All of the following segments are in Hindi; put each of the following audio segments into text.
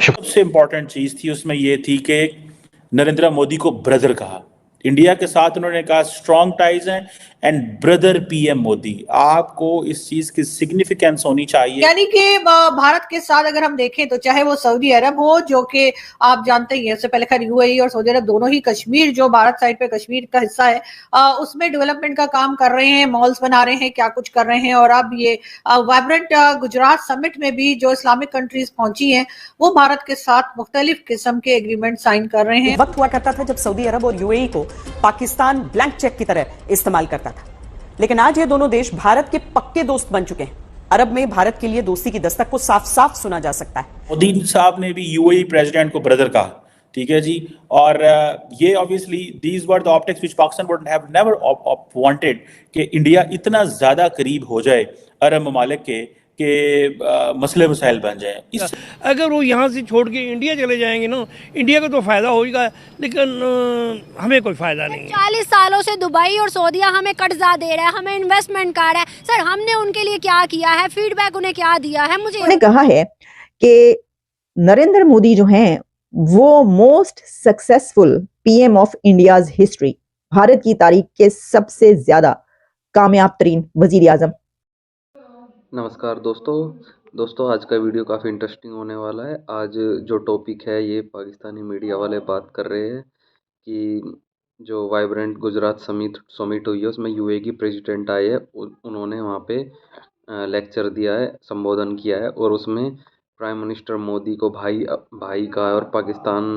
सबसे इम्पोर्टेंट चीज थी उसमें ये थी कि नरेंद्र मोदी को ब्रदर कहा, इंडिया के साथ उन्होंने कहा स्ट्रॉन्ग टाइज हैं एंड ब्रदर पीएम मोदी। आपको इस चीज की सिग्निफिकेंस होनी चाहिए। यानी कि भारत के साथ अगर हम देखें तो चाहे वो सऊदी अरब हो, जो कि आप जानते ही हैं, इससे पहले खैर यूएई और सऊदी अरब दोनों ही कश्मीर, जो भारत साइड पे कश्मीर का हिस्सा है, उसमें डेवलपमेंट का काम कर रहे हैं, मॉल्स बना रहे हैं, क्या कुछ कर रहे हैं। और अब ये वाइब्रेंट गुजरात समिट में भी जो इस्लामिक कंट्रीज पहुंची हैं, वो भारत के साथ मुख्तलिफ किस्म के एग्रीमेंट साइन कर रहे हैं। वक्त हुआ करता था जब सऊदी अरब और यूएई को पाकिस्तान ब्लैंक चेक की तरह इस्तेमाल करता था, लेकिन आज ये दोनों देश भारत के पक्के दोस्त बन चुके हैं। अरब में भारत के लिए दोस्ती की दस्तक को साफ साफ सुना जा सकता है। मोदी साहब ने भी यूएई प्रेसिडेंट को ब्रदर कहा, ठीक है जी। और ये obviously these were the optics which Pakistan would have never wanted कि इंडिया इतना ज्यादा करीब हो जाए अरब ममालिक के मसले मसाइल बन जाए। अगर वो यहाँ से छोड़ के इंडिया चले जाएंगे ना, इंडिया को तो फायदा होगा, लेकिन हमें कोई फायदा नहीं। 40 सालों से दुबई और सऊदीया हमें कर्जा दे रहा है, हमें इन्वेस्टमेंट कर रहा है। सर, हमने उनके लिए क्या किया है? फीडबैक उन्हें क्या दिया है? मुझे उन्होंने कहा है कि नरेंद्र मोदी जो हैं वो most successful PM of India's history, Bharat की तारीख के सबसे ज्यादा कामयाब तरीन वजीर आजम। नमस्कार दोस्तों, आज का वीडियो काफ़ी इंटरेस्टिंग होने वाला है। आज जो टॉपिक है ये पाकिस्तानी मीडिया वाले बात कर रहे हैं कि जो वाइब्रेंट गुजरात समिट हुई है उसमें यूएई की प्रेसिडेंट आए हैं, उन्होंने वहाँ पे लेक्चर दिया है, संबोधन किया है और उसमें प्राइम मिनिस्टर मोदी को भाई कहा है और पाकिस्तान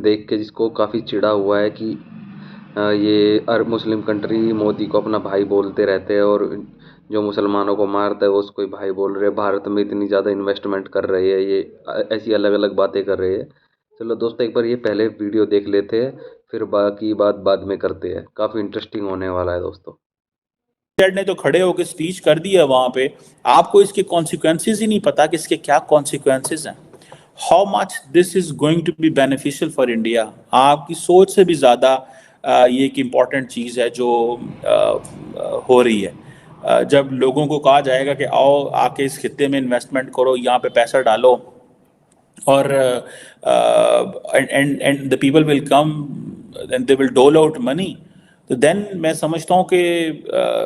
देख के जिसको काफ़ी चिढ़ा हुआ है कि ये अरब मुस्लिम कंट्री मोदी को अपना भाई बोलते रहते हैं और जो मुसलमानों को मारता है वो उसको भाई बोल रहे हैं, भारत में इतनी ज़्यादा इन्वेस्टमेंट कर रही है, ये ऐसी अलग अलग बातें कर रहे हैं। चलो दोस्तों, एक बार ये पहले वीडियो देख लेते हैं, फिर बाकी बात बाद में करते हैं। काफ़ी इंटरेस्टिंग होने वाला है दोस्तों। ने तो खड़े होकर स्पीच कर दिया वहां पे, आपको इसके कॉन्सिक्वेंसेज ही नहीं पता कि इसके क्या कॉन्सिक्वेंसेज हैं, how much this is going to be beneficial for India. आपकी सोच से भी ज़्यादा ये एक इम्पॉर्टेंट चीज़ है जो हो रही है। जब लोगों को कहा जाएगा कि आओ आके इस खित्ते में इन्वेस्टमेंट करो, यहाँ पे पैसा डालो और and the people will come and they will dole out money, तो देन मैं समझता हूँ कि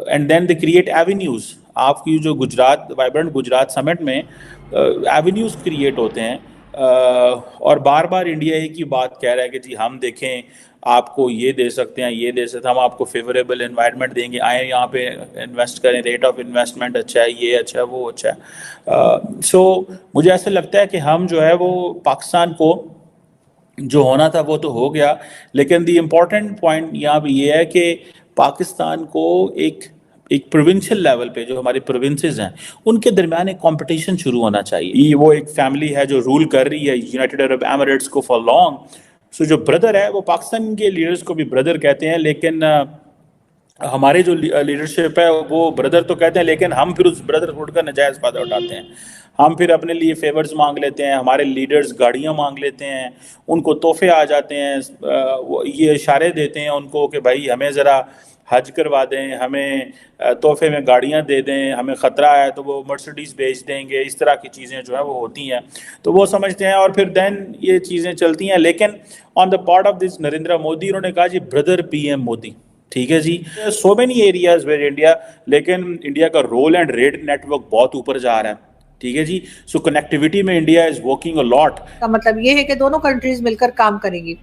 and then they create avenues. आपकी जो वाइब्रेंट गुजरात समिट में एवेन्यूज़ क्रिएट होते हैं और बार बार इंडिया एक ही बात कह रहा है कि जी हम देखें आपको ये दे सकते हैं, ये दे सकते हैं, हम आपको फेवरेबल एनवायरनमेंट देंगे, आए यहाँ पे इन्वेस्ट करें, रेट ऑफ इन्वेस्टमेंट अच्छा है, ये अच्छा है, वो अच्छा है। सो मुझे ऐसा लगता है कि हम जो है वो पाकिस्तान को जो होना था वो तो हो गया, लेकिन दी इम्पोर्टेंट पॉइंट यहाँ पे ये है कि पाकिस्तान को एक प्रोविंशियल लेवल पे जो हमारे प्रोविंसेस हैं उनके दरमियान एक कंपटीशन शुरू होना चाहिए। ये वो एक फैमिली है जो रूल कर रही है यूनाइटेड अरब एमिरेट्स को फॉर लॉन्ग। सो जो ब्रदर है वो पाकिस्तान के लीडर्स को भी ब्रदर कहते हैं, लेकिन हमारे जो लीडरशिप है वो ब्रदर तो कहते हैं, लेकिन हम फिर उस ब्रदरहुड का नजायज़ फायदा उठाते हैं। हम फिर अपने लिए फेवर्स मांग लेते हैं, हमारे लीडर्स गाड़ियां मांग लेते हैं, उनको तोहफे आ जाते हैं, ये इशारे देते हैं उनको कि भाई हमें ज़रा हज करवा दें, हमें तोहफे में गाड़ियां दे दें, हमें ख़तरा है तो वो मर्सिडीज़ बेच देंगे। इस तरह की चीज़ें जो है वो होती हैं, तो वो समझते हैं और फिर देन ये चीज़ें चलती हैं। लेकिन on the part of this Narendra Modi, उन्होंने कहा जी ब्रदर पीएम मोदी, ठीक है जी। So many areas where India, लेकिन इंडिया का रोल एंड रेट नेटवर्क बहुत ऊपर जा रहा है, ठीक है जी। सो कनेक्टिविटी में India is working a lot. का मतलब ये है कि दोनों कंट्रीज मिलकर काम करेंगी।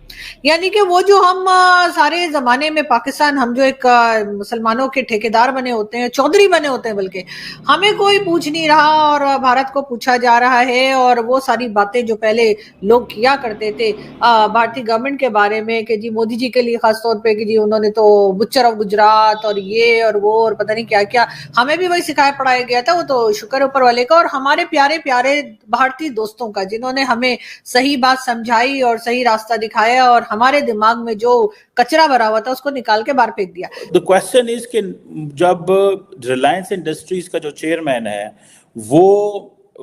यानी कि वो जो हम सारे जमाने में पाकिस्तान, हम जो एक मुसलमानों के ठेकेदार बने होते हैं, चौधरी बने होते हैं, बल्कि हमें कोई पूछ नहीं रहा और भारत को पूछा जा रहा है। और वो सारी बातें जो पहले लोग किया करते थे भारतीय गवर्नमेंट के बारे में कि जी मोदी जी के लिए खास तौर पे कि जी उन्होंने तो बुच्चर ऑफ गुजरात और ये और वो और पता नहीं क्या क्या, हमें भी वही सिखाया पढ़ाया गया था। वो तो शुक्र ऊपर वाले का और हमारे प्यारे प्यारे भारतीय दोस्तों का, जिन्होंने हमें सही बात समझाई और सही रास्ता दिखाया और हमारे दिमाग में जो कचरा भरा हुआ था उसको निकाल के बाहर फेंक दिया। द क्वेश्चन इज कि जब रिलायंस इंडस्ट्रीज का जो चेयरमैन है वो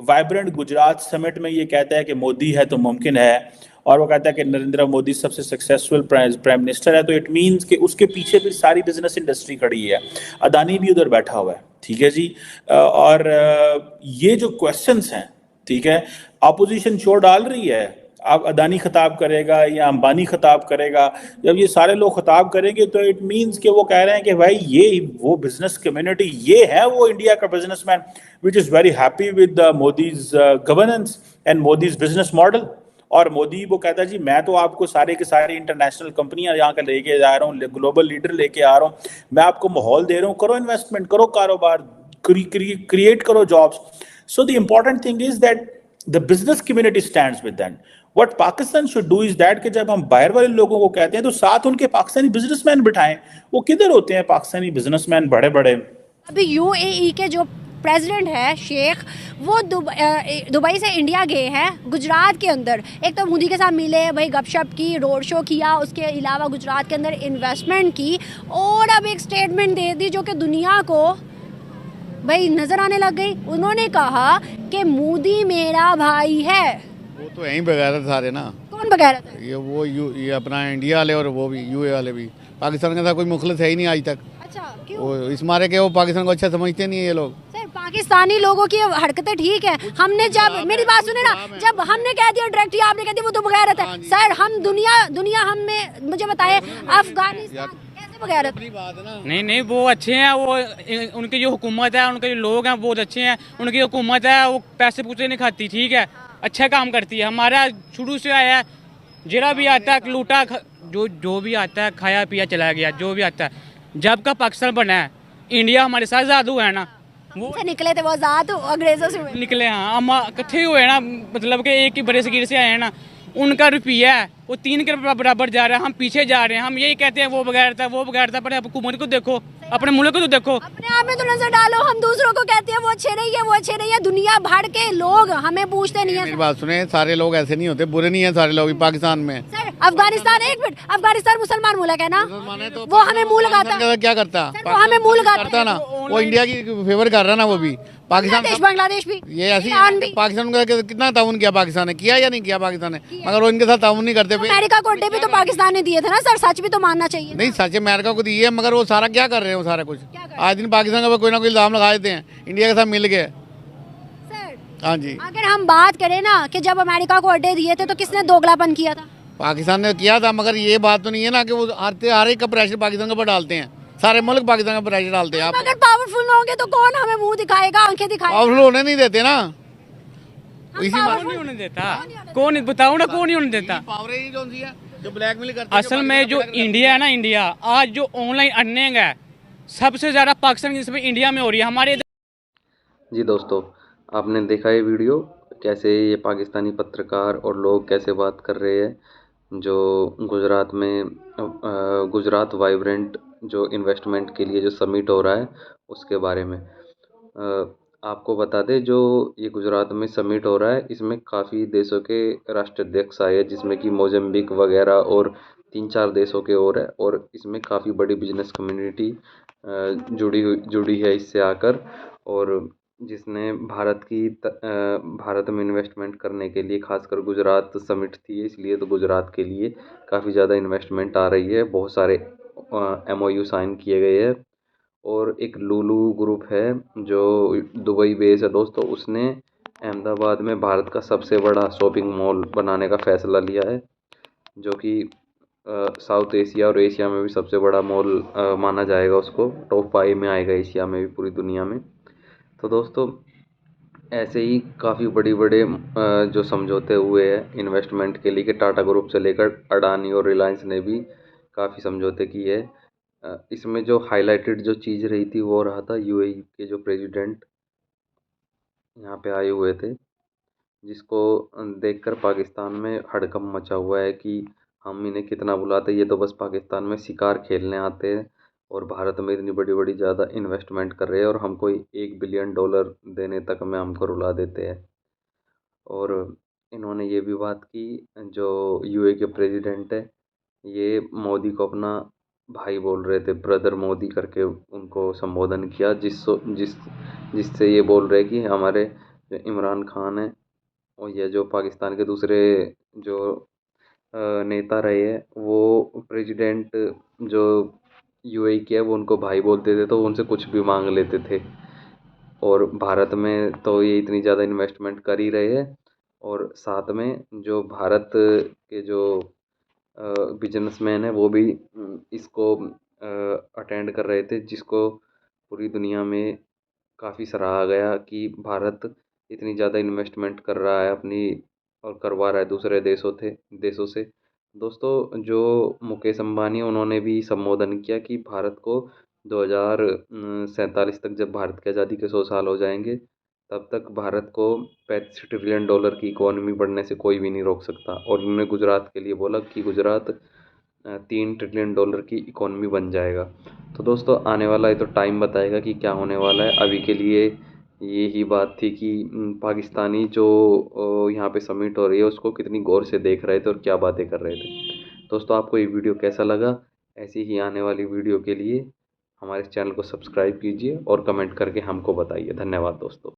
वाइब्रेंट गुजरात समिट में ये कहता है कि मोदी है तो मुमकिन है, और वो कहता है कि नरेंद्र मोदी सबसे सक्सेसफुल प्राइम मिनिस्टर है, तो इट मीन्स कि उसके पीछे भी सारी बिजनेस इंडस्ट्री खड़ी है, अदानी भी उधर बैठा हुआ है, ठीक है जी। और ये जो क्वेश्चंस हैं, ठीक है, अपोजिशन शोर डाल रही है, अब अदानी खिताब करेगा या अंबानी खिताब करेगा, जब ये सारे लोग खिताब करेंगे तो इट मीन्स कि वो कह रहे हैं कि भाई ये वो बिजनेस कम्युनिटी, ये है वो इंडिया का businessman which is very happy with Modi's governance and Modi's business model. और मोदी वो कहता है जी मैं तो आपको सारे के सारे इंटरनेशनल कंपनियां यहाँ का लेके जा रहा हूँ, ग्लोबल लीडर लेके आ रहा हूँ, मैं आपको माहौल दे रहा हूँ, करो इन्वेस्टमेंट, करो कारोबार, क्रिएट करो jobs. So the important thing is that the business community stands with that. What Pakistan should do is that कि जब हम बाहर वाले लोगों को कहते हैं तो साथ उनके पाकिस्तानी बिजनेसमैन बिठाएं। वो किधर होते हैं पाकिस्तानी बिजनेसमैन बड़े बड़े? अभी यूएई के जो प्रेसिडेंट है शेख, वो दुबई से इंडिया गए हैं, गुजरात के अंदर एक तो मोदी के साथ मिले भाई, गपशप की, रोड शो किया, उसके अलावा गुजरात के अंदर इन्वेस्टमेंट की, और अब एक स्टेटमेंट दे दी जो कि दुनिया को भाई नजर आने लग गई। उन्होंने कहा कि मोदी मेरा भाई है। वो तो यहीं बगैरत सारे ना। कौन बगैरत है? ये अपना इंडिया वाले और वो भी यूए वाले भी। पाकिस्तान के साथ कोई मुखलिस है ही नहीं आज तक। अच्छा, क्यों? वो इस मारे के वो पाकिस्तान को अच्छा समझते नहीं है ये लोग। सर पाकिस्तानी लोगों की हरकतें ठीक है, हमने जब, मेरी बात सुने ना, जब हमने कह दिया डायरेक्ट, आपने कह दिया वो तो बगैरत है। सर हम दुनिया हमें, मुझे बताए अफगानिस्तान कैसे बगैरत? नहीं वो अच्छे हैं, वो उनकी जो हुकूमत है, उनके जो लोग हैं बहुत अच्छे हैं, उनकी हुकूमत है वो पैसे पूसे नहीं खाती, ठीक है, अच्छा काम करती है। हमारा शुरू से आया है, जरा भी आता है लूटा, जो भी आता है खाया पिया चला गया, जो भी आता है। जब का पाकिस्तान बना है, इंडिया हमारे साथ आज़ाद हुआ है ना, वो से निकले थे, वो आज़ाद अंग्रेजों से निकले। हाँ, हम इकट्ठे हुए ना, मतलब कि एक ही बड़े सगीर से आए हैं ना। उनका रुपया है वो 3 के बराबर जा रहा है, हम पीछे जा रहे हैं। हम यही कहते हैं वो बगैर था, पर हुकूमत को देखो, अपने मुल्क को तो देखो, अपने आप में तो नजर डालो। हम दूसरों को कहते हैं वो अच्छे नहीं है, दुनिया भर के लोग हमें पूछते नहीं है। मेरी बात सुने, सारे लोग ऐसे नहीं होते, बुरे नहीं है सारे लोग पाकिस्तान में। सर अफगानिस्तान, एक मिनट, अफगानिस्तान मुसलमान मुल्क है ना, वो हमें मुंह लगाता है। क्या करता? वो हमें मुंह लगाता है ना, वो इंडिया की फेवर कर रहा है ना, वो भी पाकिस्तान, बांग्लादेश भी ये ऐसी पाकिस्तान का कितना ताउन किया पाकिस्तान ने, किया या नहीं किया पाकिस्तान ने? मगर वो इनके साथ ताउन नहीं करते। अमेरिका को अड्डे भी तो पाकिस्तान ने दिए थे ना सर, सच भी तो मानना चाहिए। नहीं, सच अमेरिका को दिए, मगर वो सारा क्या कर रहे हैं? वो सारा कुछ आज दिन पाकिस्तान का कोई ना कोई इल्जाम लगा देते हैं, इंडिया के साथ मिल गए। हाँ जी, अगर हम बात करें ना कि जब अमेरिका को अड्डे दिए थे तो किसने दोगलापन किया था? पाकिस्तान ने किया था, मगर ये बात तो नहीं है ना कि वो हर एक का प्रेशर पाकिस्तान के ऊपर डालते हैं, सारे मुल्क पाकिस्तान का प्रेशर डालते हैं। अगर पावरफुल होंगे तो कौन हमें मुंह दिखाएगा, आंखें दिखाएगा? पावरफुल होने नहीं देते ना, इसी बात नहीं होने देता। कौन बताओ ना, कौन नहीं होने देता? पावर ही कौन सी है जो ब्लैकमेल करते हैं? असल में जो इंडिया है ना, इंडिया आज जो ऑनलाइन अर्निंग है सबसे ज्यादा पाकिस्तान की इंडिया में हो रही है हमारे। जी दोस्तों, आपने देखा ये वीडियो, कैसे ये पाकिस्तानी पत्रकार और लोग कैसे बात कर रहे हैं जो गुजरात में गुजरात वाइब्रेंट जो इन्वेस्टमेंट के लिए जो समिट हो रहा है उसके बारे में। आपको बता दें, जो ये गुजरात में समिट हो रहा है इसमें काफ़ी देशों के राष्ट्राध्यक्ष आए हैं, जिसमें कि मोजम्बिक वगैरह और 3-4 देशों के और है, और इसमें काफ़ी बड़ी बिजनेस कम्युनिटी जुड़ी है इससे आकर, और जिसने भारत में इन्वेस्टमेंट करने के लिए, खासकर गुजरात समिट थी इसलिए, तो गुजरात के लिए काफ़ी ज़्यादा इन्वेस्टमेंट आ रही है, बहुत सारे MOU साइन किए गए हैं। और एक लुलु ग्रुप है जो दुबई बेस है दोस्तों, उसने अहमदाबाद में भारत का सबसे बड़ा शॉपिंग मॉल बनाने का फ़ैसला लिया है, जो कि साउथ एशिया और एशिया में भी सबसे बड़ा मॉल माना जाएगा उसको, टॉप 5 में आएगा एशिया में भी, पूरी दुनिया में। तो दोस्तों, ऐसे ही काफ़ी बड़े जो समझौते हुए हैं इन्वेस्टमेंट के लिए, कि टाटा ग्रुप से लेकर अडानी और रिलायंस ने भी काफ़ी समझौते किए हैं। इसमें जो हाईलाइटेड जो चीज़ रही थी वो रहा था UAE के जो प्रेसिडेंट यहाँ पे आए हुए थे, जिसको देखकर पाकिस्तान में हड़कंप मचा हुआ है कि हम इन्हें कितना बुलाते, ये तो बस पाकिस्तान में शिकार खेलने आते हैं और भारत में इतनी बड़ी ज़्यादा इन्वेस्टमेंट कर रहे हैं, और हमको $1 बिलियन देने तक में हमको रुला देते हैं। और इन्होंने ये भी बात की, जो UAE के प्रेसिडेंट है ये मोदी को अपना भाई बोल रहे थे, ब्रदर मोदी करके उनको संबोधन किया, जिससे ये बोल रहे कि हमारे जो इमरान खान है और ये जो पाकिस्तान के दूसरे जो नेता रहे हैं, वो प्रेसिडेंट जो यूएई के है वो उनको भाई बोलते थे, तो वो उनसे कुछ भी मांग लेते थे। और भारत में तो ये इतनी ज़्यादा इन्वेस्टमेंट कर ही रहे हैं, और साथ में जो भारत के जो बिजनेसमैन है वो भी इसको अटेंड कर रहे थे, जिसको पूरी दुनिया में काफ़ी सराहा गया कि भारत इतनी ज़्यादा इन्वेस्टमेंट कर रहा है अपनी, और करवा रहा है दूसरे देशों से। दोस्तों, जो मुकेश अंबानी उन्होंने भी संबोधन किया कि भारत को 2047 तक, जब भारत की आज़ादी के 100 साल हो जाएंगे, तब तक भारत को $35 ट्रिलियन की इकोनॉमी बढ़ने से कोई भी नहीं रोक सकता। और उन्होंने गुजरात के लिए बोला कि गुजरात $3 ट्रिलियन की इकोनॉमी बन जाएगा। तो दोस्तों, आने वाला ये तो टाइम बताएगा कि क्या होने वाला है। अभी के लिए ये ही बात थी कि पाकिस्तानी जो यहाँ पे समिट हो रही है उसको कितनी गौर से देख रहे थे और क्या बातें कर रहे थे। दोस्तों, आपको ये वीडियो कैसा लगा? ऐसी ही आने वाली वीडियो के लिए हमारे चैनल को सब्सक्राइब कीजिए और कमेंट करके हमको बताइए। धन्यवाद दोस्तों।